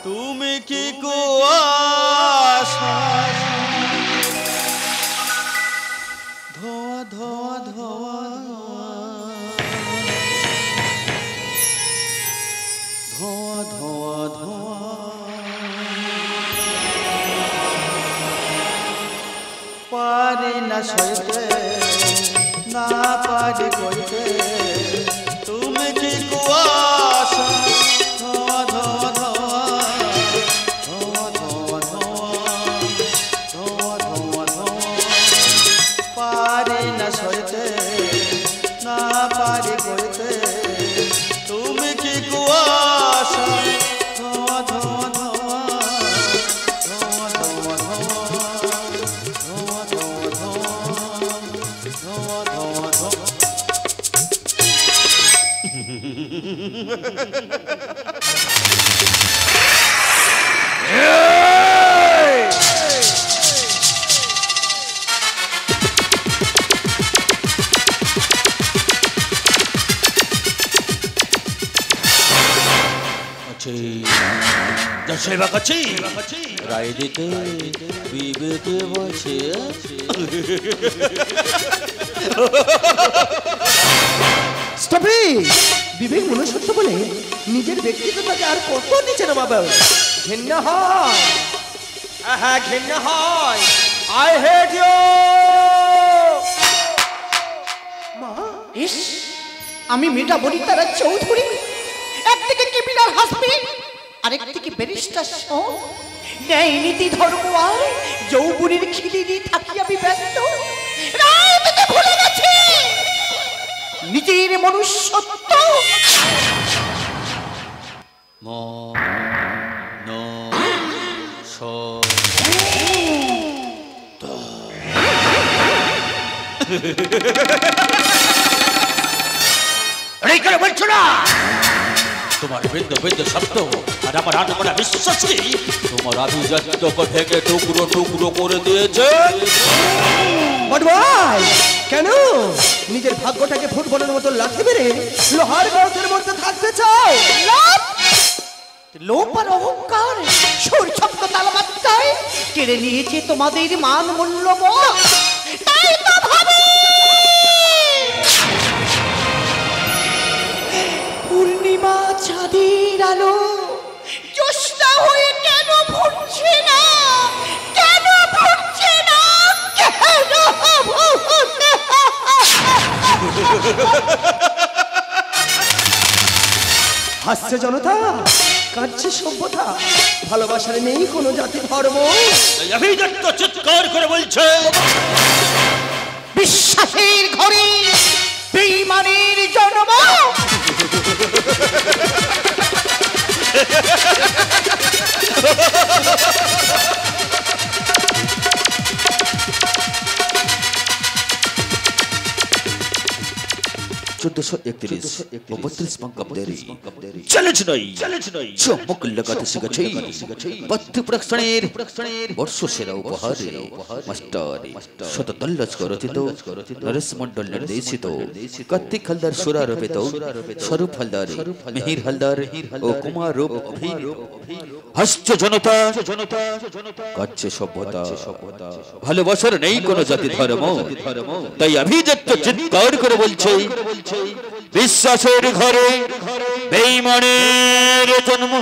তুমি কি কুয়াশা ধোয়া ধোয়া ধোয়া ধোয়া ধোয়া ধোয়া পারি না সইতে না পারি কইতে তুমি কি কুয়াশা ধোয়া ধোয়া ধোয়া ধোয়া ধোয়া ধোয়া ধোয়া ধোয়া পারি না সইতে না পারি কইতে তুমি কি কুয়াশা ধোয়া ধোয়া ধোয়া ধোয়া ধোয়া ধোয়া ধোয়া ধোয়া ধোয়া সেবা করছি রায় দিতে বিবেকে বসে বিবেক মনুষ্যত্ব বলে নিজের ব্যক্তিত্বটাকে আর কত নিচে নামাবে? ঘেন্না হয়, হ্যাঁ ঘেন্না হয়। আই হেট ইউ মা। ইস, আমি মেয়েটা বলি তারা চৌধুরী, একদিকে ক্রিমিনাল হাসবেন্ড আরেকদিকে ব্যারিস্টার সহ, ন্যায় নীতি ধর্ম আর যৌবনের খিলি নিয়ে থাকি আমি ব্যস্ত। রাজনীতি ভুলে গেছি নিজের মনুষ্যত্ব। বলছো না তোমার বৃদ্ধ বৃদ্ধ শব্দ আর আমার আত্মা বিশ্বাসী তোমার আভিজাত্য থেকে টুকরো টুকরো করে দিয়েছে। কেন নিজের ভাগ্যটাকে ফুটবলের মতো লাথি মেরে লোহার গর্তের মধ্যে থাকতে চাও? লোভ আর অহংকার সূর্যক্ত তালমাত্রায় কেড়ে নিয়েছে তোমাদের মান মূল্যবোধ। তাই তো ভাবে পূর্ণিমা চাঁদের আলো জ্যোৎস্না হয়ে কেন ফুটছে না, কেন ফুটছে না, কেন? হাসছে জনতা, কাঁদছে সভ্যতা, ভালোবাসার নেই কোনো জাতি ধর্ম। চিৎকার করে বলছে বিশ্বাসের ঘরে বেঈমানের জন্ম। চ্যালেঞ্জ নাই চমক লাগাতে শিখেছি পথপ্রক্ষণের বর্ষসেরা উপহারে মাস্টার শততল্লজ রচিত নরেশ মন্ডল নির্দেশিত কার্তিক হালদার সুরারোপিত স্বরূপ হালদার মিহির হালদার ও কুমার রূপ হাস্য জনতা কাচ্ছে সভ্যতা ভালোবাসার নেই কোনো জাতি ধর্ম। তাই অভিজাত্য চিৎকার করে বলছে বিশ্বাসের ঘরে বেঈমানের জন্ম।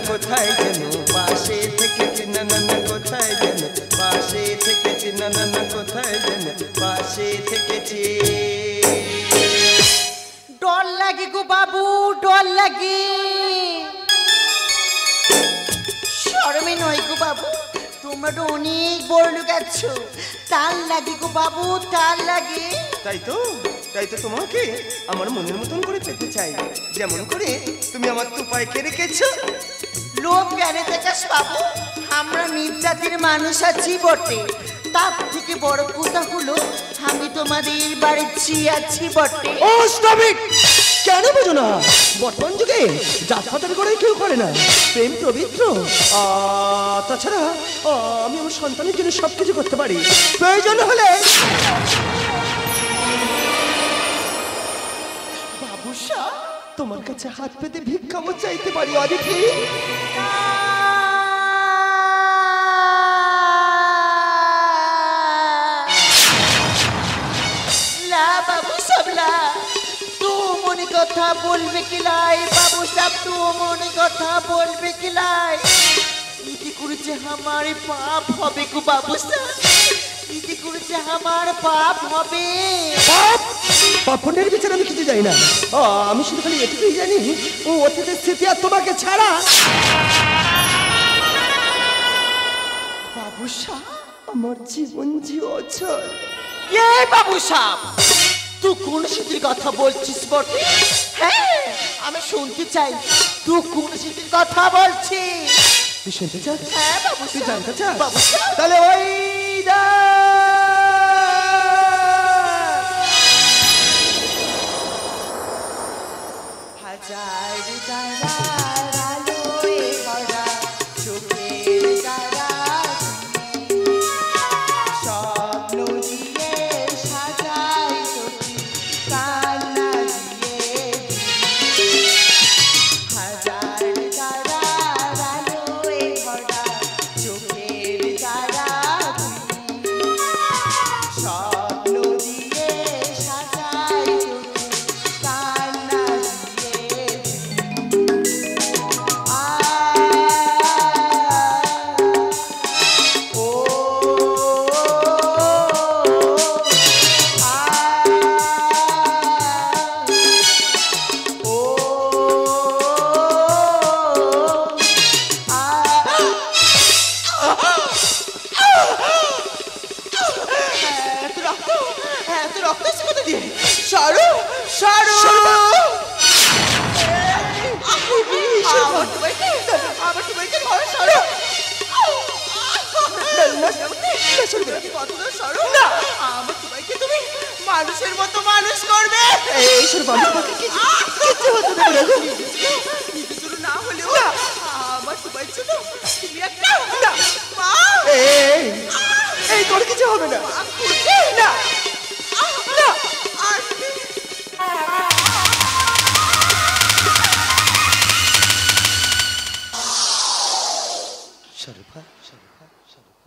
কোথায় যেন পাশে থেকে কোথায় যেন পাশে থেকেছে। ডর লাগে গো বাবু, ডর লাগে। শরমে নয় গো বাবু, তোমরা তো অনেক বড় লোক আছো, তার লাগে গো বাবু, তার লাগে। তাই তো তোমাকে আমার মনের মতন করে পেতে চাই, যেমন করে তুমি আমার তুপায় কে রেখেছো। লোক জ্ঞানে দেখাস বাবু, আমরা নির্যাতির মানুষ আছি বটে, তার থেকে বড় কথা হলো আমি তোমাদের বাড়ি আছি বটে। ও স্টপ ইট! কেন বোঝো না? বর্তমান যুগে জাতপাতের করে কেউ করে না, প্রেম পবিত্র। তাছাড়া আমি আমার সন্তানের জন্য সবকিছু করতে পারি, প্রয়োজন হলে। বাবুসা, তোমার কাছে হাত পেতে ভিক্ষাও চাইতে পারি অদিতি। বাবু সাবলা, তু মনে কথা বলবে কিলাই? বাবু সাব, তু মনে কথা বলবে কিলাই? ইতি করেছে আমার পাপ হবে গো বাবু সাব, ইতি করেছে আমার পাপ হবে। পাপনের বিচার আমি কিছু জানি না, আমি শুধু খালি এটুকুই জানি, ও অতীতের স্মৃতি আর তোমাকে ছাড়া। বাবু সাব, আমার জীবন যে অচল। এ বাবু সাব, তুই কোন স্মৃতির কথা বলছিস বটে? হ্যাঁ, আমি শুনতে চাই, তুই কোন স্মৃতির কথা বলছিস? তুই শুনতে চাস? হ্যাঁ বাবু, তুই জানতে চাস? বাবু সাব, তাহলে ওই হাজার তারার আলোয় ভরা চোখের তারা, স্বপ্ন দিয়ে সাজাই সখী কান্না দিয়ে। হাজার তারার আলোয় ভরা চোখের তারা, স্বপ্ন দিয়ে সাজাই সখী কান্না দিয়ে। মানুষের মতো মানুষ করবে, না হলেও আমার সবাই ছিল। তুমি একটা মা, এই তোর কিছু হবে না। না না,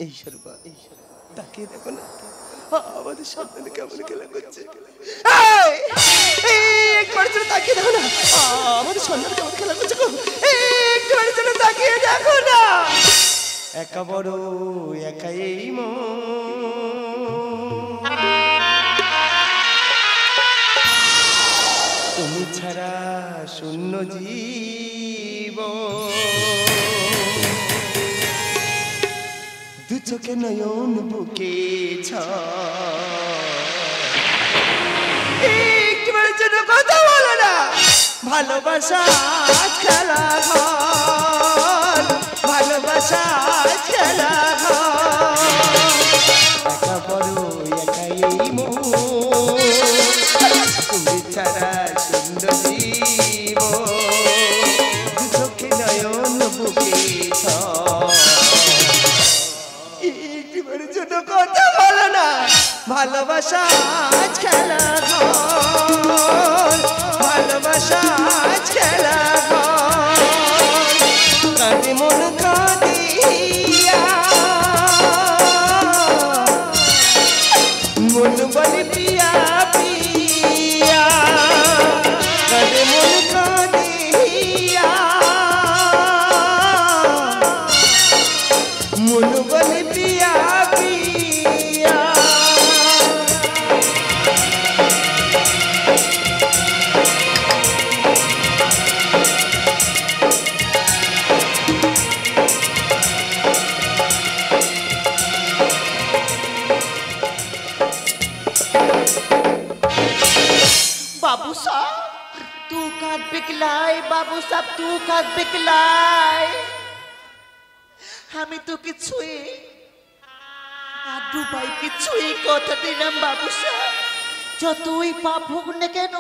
এই সরবা, তাকিয়ে দেখো না আমাদের সন্তান কেমন খেলা করছে। একবার জন্য তাকিয়ে দেখো না আমাদের সন্তান কেমন খেলা করছে। একবার জন্য তাকিয়ে দেখো না। একা বড় একা এই মন, তুমি ছাড়া শূন্য জীবন। দু চোখে নয়ন বুকে একটিবারের জন্য কথা বলো না। ভালোবাসা খেলা ঘর, ভালোবাসা খেলা ঘর। একা বড় একা এই মন, তুমি ছাড়া শূন্য জীবন। দু চোখে নয়ন বুকে জন্য কথা বলো না। ভালোবাসা খেলা ঘর, ভালোবাসা খেলা ঘর। কাঁদে মন কাঁদিয়া, মন বলে পিয়া পিয়া। কাঁদে মন কাঁদিয়া, মন বলে পিয়া পিয়া। बिकलाई बाबू साहब तू काज बिकलाई আমি তো কিছুই আর দুবাই কিছুই কথা দিলাম বাবু সাহেব যতই পাপ হোক না কেন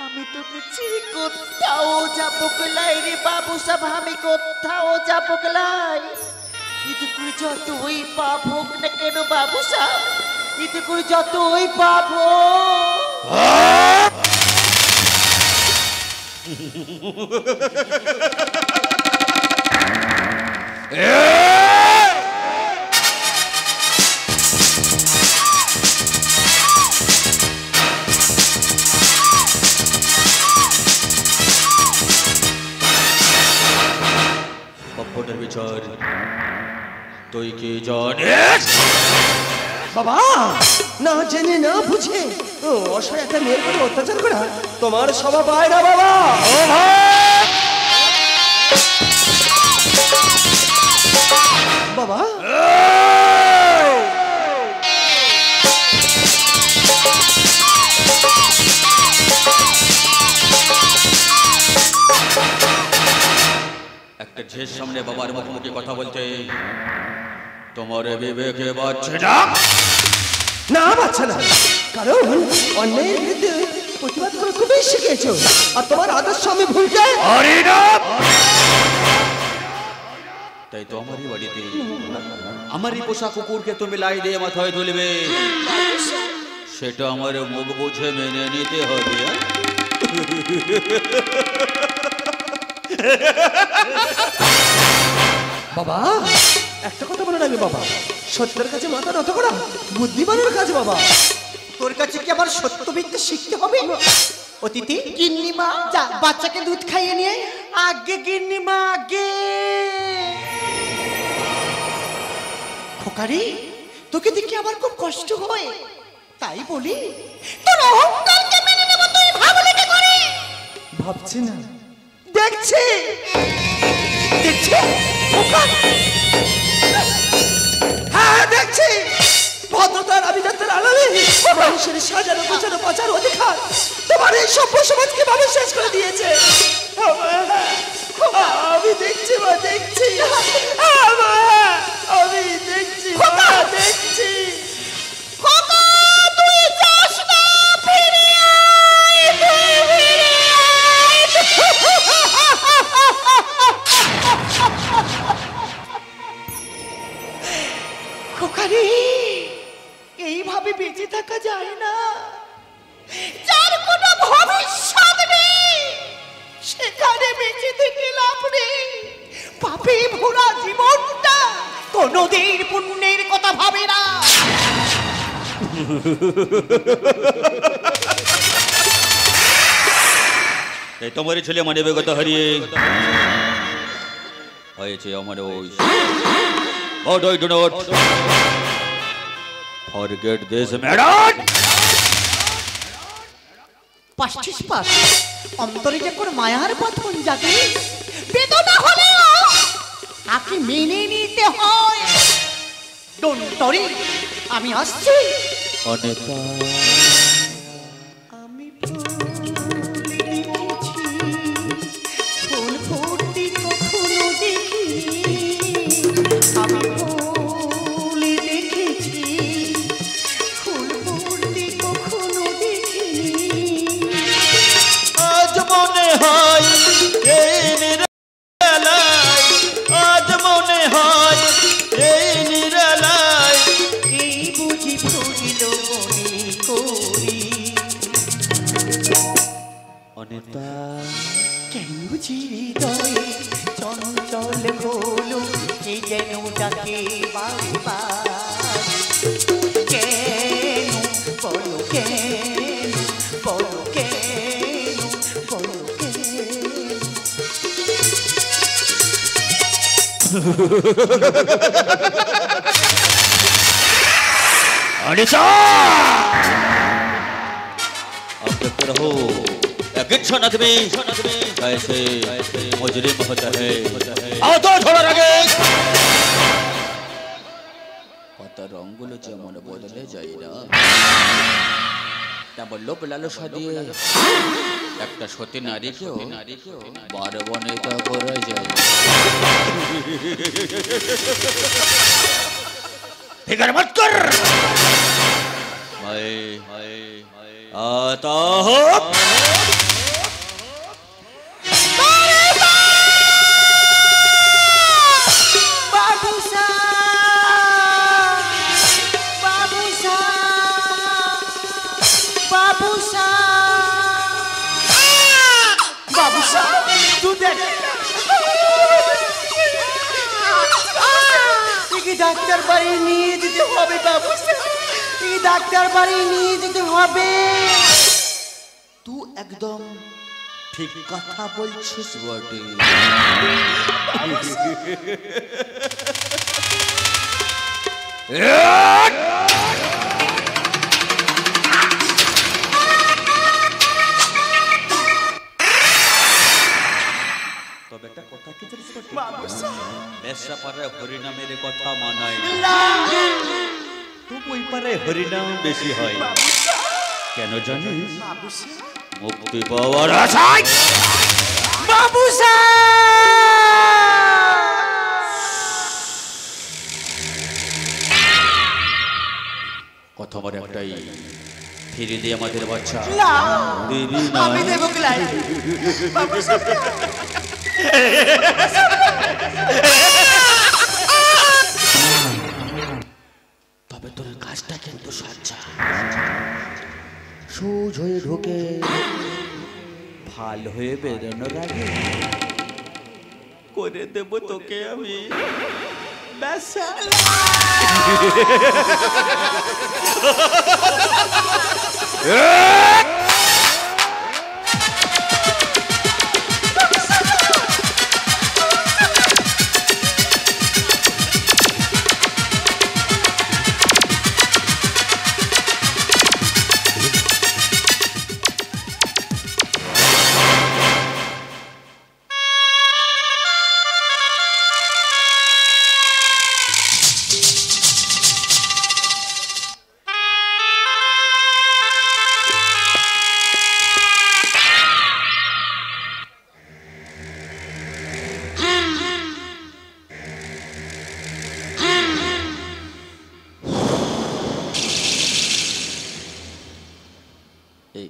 আমি তো কিছুই কোথাও যাবো গলাই রে বাবু সাহেব আমি কোথাও যাবো গলাই ইতে করে যতই পাপ হোক না কেন বাবু সাহেব ইতে করে যতই পাপ হোক পপটের বিচার তুই কি জানিস বাবা না জেনে না বুঝে অসহায় একটা মেয়ের উপর অত্যাচার করা তোমার স্বভাব হয় না বাবা বাবা একটা ঝের সামনে বাবার মুখোমুখি কথা বলতে তোমার বিবেকে বাজছে না না বাচ্চা না কারণ অন্যায়ের বিরুদ্ধে প্রতিবাদ করে খুবই শিখেছো আর তোমার আদর্শ আমি ভুলতে পারি না তাই তো আমারই বাড়িতে আমারই পোষা কুকুরকে তুমি লাই দিয়ে মাথায় তুলবে সেটা আমার মুখ বুঝে মেনে নিতে হবে বাবা একটা কথা বলে রাখবে বাবা সত্যের কাছে মাথা নত করা বুদ্ধিমানের কাজ বাবা তোর কাছে কি আবার সত্য মিথ্যে শিখতে হবে অতিথি গিন্নিমা যা বাচ্চাকে দুধ খাইয়ে নিয়ে আগে গিন্নিমা আগে খোকারি তোকে দেখে আমার খুব কষ্ট হয় তাই বলি তোর অহংকারকে মেনে নেব তুই ভাবলি কি করে ভাবছি না দেখছি দেখছি খোকা হ্যাঁ দেখছি ভদ্রতার আভিজাত্যের আড়ালে মানুষের সাজানো গোছানো বাঁচার অধিকার তোমার এই সভ্য সমাজকে মানুষ শেষ করে দিয়েছে আমি দেখছি মা দেখছি আমি দেখছি মা দেখছি তুই যাস না ফিরে আয় তুই ফিরে খোকারি এইভাবে বেঁচে থাকা যায় না যার কোনো ভবিষ্যৎ নেই সেখানে বেঁচে থেকে লাভ নেই পাপে ভরা জীবনটা কোনোদিন পুণ্যের কথা ভাবে না তাই তোমারই ছেলে মানবিকতা হারিয়ে হয়েছে আমার ওই But I do not forget this madam. পাষ্টিস পাস অন্তরে যখন মায়ার বাঁধন জাগে বেদনা হলেও তাকে মেনে নিতে হয় ডোন্ট ওয়ারি আমি আসছি অনেকা আমি ফুল ফুটতে কখনো দেখিনি আমি ফুল দেখেছি ফুল ফুটতে কখনো দেখিনি আজ মনে হয় এই নিরালায় আজ মনে হয় এই নিরালায় এই বুঝি ফুরিল মনে করি অনেকা কেন বুঝি হৃদয়ে চঞ্চল হলো কে যেন ডাকে বারবার কেন বলো কেন বলো কেন বলো কেন अनिता अब देखते रहो गिच्छन आदमी कैसे मुजरिम होता है आओ तो थोड़ा आगे पता रंगुलो যেমন বদলে যায় না তা বললো লালসা দিয়ে একটা সতী নারীকেও বার বনিতা করা যায়। ফিকার মত কর मैं आता हूँ। ডাক্তার বাড়ি নিয়ে যেতে হবে বাবু, ডাক্তার বাড়ি নিয়ে যেতে হবে। তুই একদম ঠিক কথা বলছিস বটে। তবে একটা কথা কি জানিস বেশা পারে হরিনামের কথা মানায় না, তবু ওই পারে হরিনাম বেশি হয়। কেন জানিস? মুক্তি পাওয়ার আশায়। বাবু কথা আমার একটাই, ফিরে দিয়ে আমাদের বাচ্চা দেবী না, আমি দেব ক্লাই। তবে তোর কাজটা কিন্তু সাচ্চা, সোজ হয়ে ঢোকে ভাল হয়ে বেরোনোর আগে করে দেব তোকে আমি বেশা।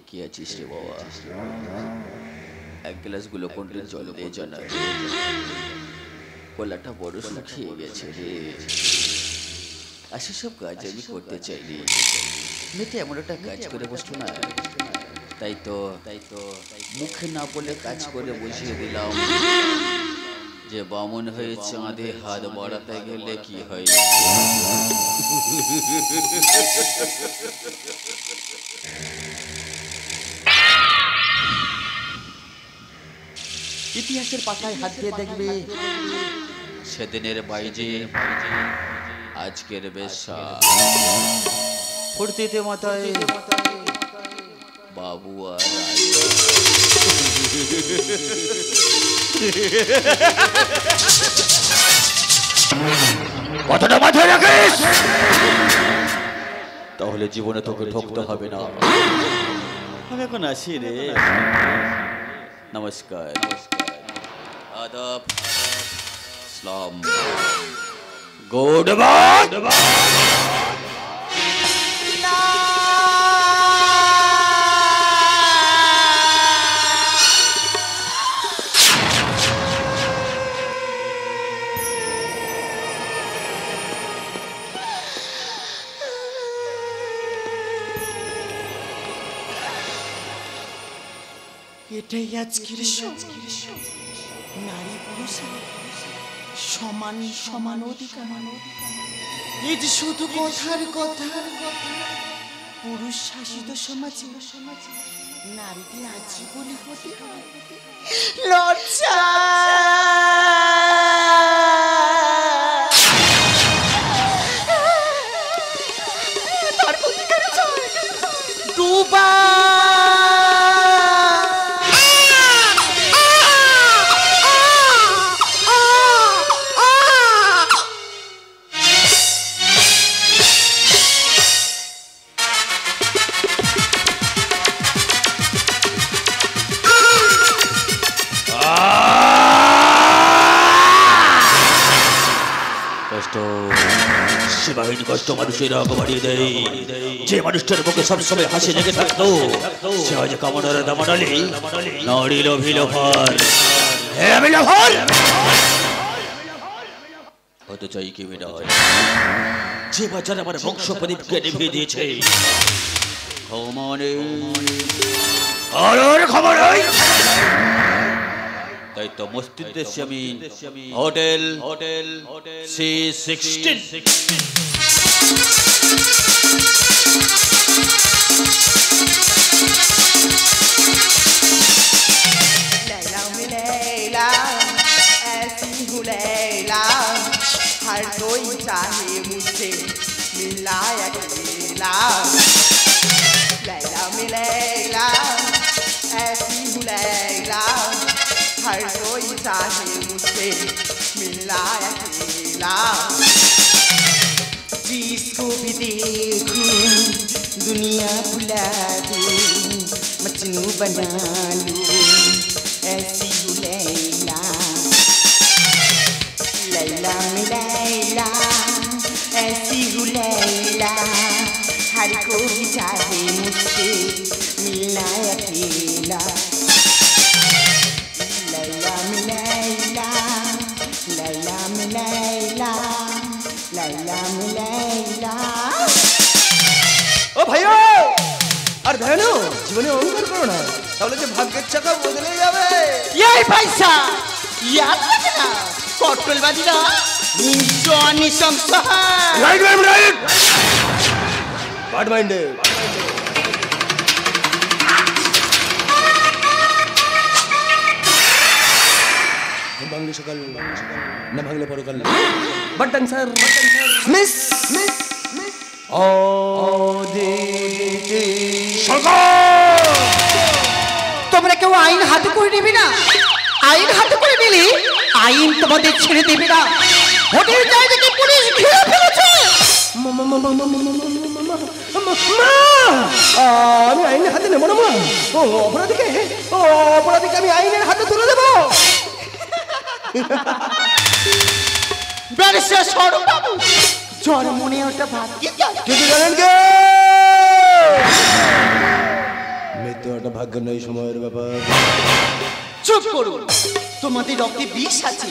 কি আছিস রে বাবা? এক গ্লাস গ্লুকন্ডির জল দিয়ে জানা, গলাটা বড় শুকিয়ে গেছে রে। আর সেসব কাজ আমি করতে চাইনি, মেয়েটা এমন একটা কাজ করে বসতো না, তাই তো মুখে না বলে কাজ করে বুঝিয়ে দিলাম যে বামন হয়ে চাঁদে হাত বাড়াতে গেলে কি হয়। ইতিহাসের পাতায় হাত দিয়ে দেখবে সেদিনের বাইজে আজকের বেশা, ফুর্তিতে মাথায় বাবু আর কথাটা মাথায় রাখিস, তাহলে জীবনে তোকে ঠকতে হবে না। আমি এখন আসি রে, নমস্কার, আদাব, সালাম, গুড বাই। এটাই আজকের নারী পুরুষ সমান সমান অধিকার। এই যে শুধু কথার কথা, পুরুষ শাসিত সমাজে নারীটি আছে বলে হতে লজ্জা। ডুবা সীমাহীন কষ্ট মানুষের রোগ বাড়িয়ে দেয়। যে মানুষটার মুখে সবসময় হাসি লেগে থাকতো সে আজ কামনার দামাডালি নারী লোভী লোভার। হ্যাঁ আমি লোভার হতে চাই কি বিনয়, যে বাচ্চারা আমার বংশ প্রদীপকে নিভিয়ে দিয়েছে। খবর তাই তো মস্তির দেশে আমি হোটেল C16 लैला में लैला ऐसी हूँ लैला हर कोई चाहे मुझसे मिलना अकेला लैला में लैला ऐसी हूँ लैला हर कोई चाहे मुझसे मिलना अकेला जिसको भी देखूं दुनिया भुला दूं मजनू बना लूं ऐसी हूँ लैला लैला में लैला ऐसी हूँ लैला हर कोई चाहे मुझसे मिलना अकेला लैला में लैला लैला में लैला लैला में लैला ও ভাইও আর ভেনো জীবনে অহংকার করো না, তাহলে যে ভাগ্যের চাকা বদলে যাবে। এই পয়সা ইয়াদ লাগে না কট্টল বাজি না জনি সংসার রাইট বাড মাইন্ডেড। ভাঙলে সকাল না ভাঙলে পরকাল। বাট ডান্সার মিস মিস ও দিদি তোমরা কেউ আইন হাতে করে নেবে না, আইন হাতে করে নিলে আইন তোমাদের ছেড়ে দেবে না। হোটেল যাই দেখে পুলিশ ঘিরে ফেলেছে। আমি আইনের হাতে নেবো না মা, অপরাধীকে আমি আইনের হাতে তুলে দেবো। ব্যারিস্টার সরব বাবু জ্বর মনে ওটা ভাগ্যে যদি জানেন কে মৃত্যু একটা ভাগ্য নয়, সময়ের ব্যাপার। চুপ করুন, তোমাদের রক্তে বিষ আছে,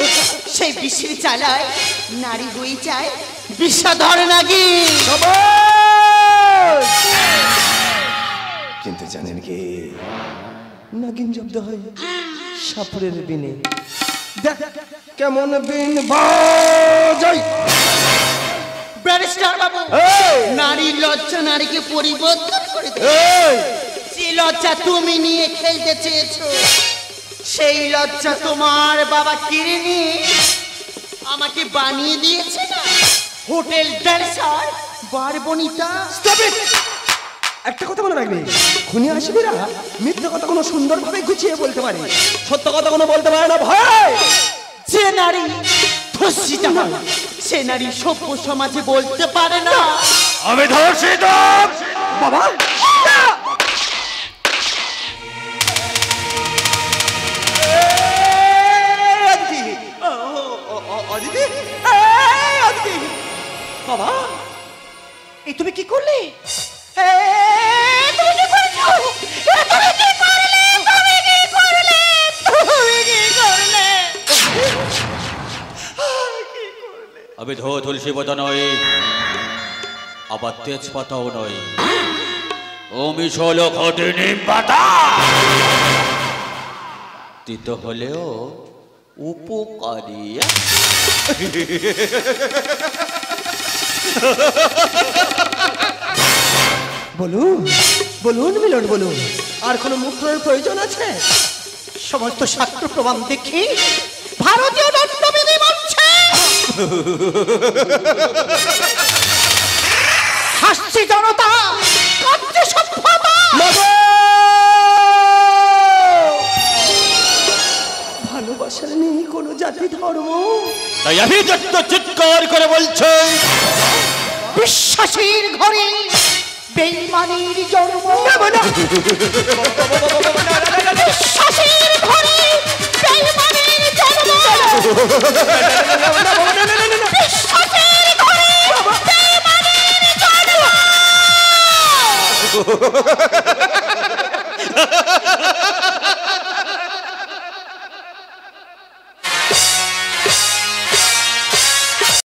সেই বিষের চালায় নারী হয়ে যায় বিষাধর নাগি। কিন্তু জানেন কি নাগিন জব্দ হয় সাপুরের বিনে। দেখ কেমন বিন বাজাই। ব্যারিস্টার বাবু নারীর লজ্জা নারীকে পরিবর্তন করে দেয়। যে লজ্জা তুমি নিয়ে খেলতে চেয়েছো সেই লজ্জা তোমার বাবা কিনে নিয়ে আমাকে বানিয়ে দিয়েছে না হোটেল ড্যান্সার বারবনিতা। একটা কথা মনে রাখবে, খুনি আসামিরা মিথ্যে কথা কোনো সুন্দরভাবে গুছিয়ে বলতে পারে, সত্য কথা কোনো বলতে পারে না। ভয় যে নারী ধর্ষিতা হয় সে নারী সভ্য সমাজে বলতে পারে না আমি ধর্ষিত। বাবা বাবা এই তুমি কি করলে? আমি তুলসী পাতা নয়, আবার তেজপাতাও নয়, আমি ষোলো খটি নিম পাতা। তিতো হলেও উপকারী। বলুন বলুন মিলন বলুন, আর কোনো মুখের প্রয়োজন আছে? সমস্ত সাক্ষ্য প্রমাণ দেখি ভারতীয় দণ্ডবিধি বলছে হাসছি জনতা, কাঁদছে সভ্যতা। ভালোবাসার নেই কোনো জাতি ধর্ম, তাই আমি যত চিৎকার করে বলছি বিশ্বাসীর ঘরে বেঈমানির জন্ম। বিশ্বাসীর ঘরে বেঈমানির জন্ম। বিশ্বাসীর ঘরে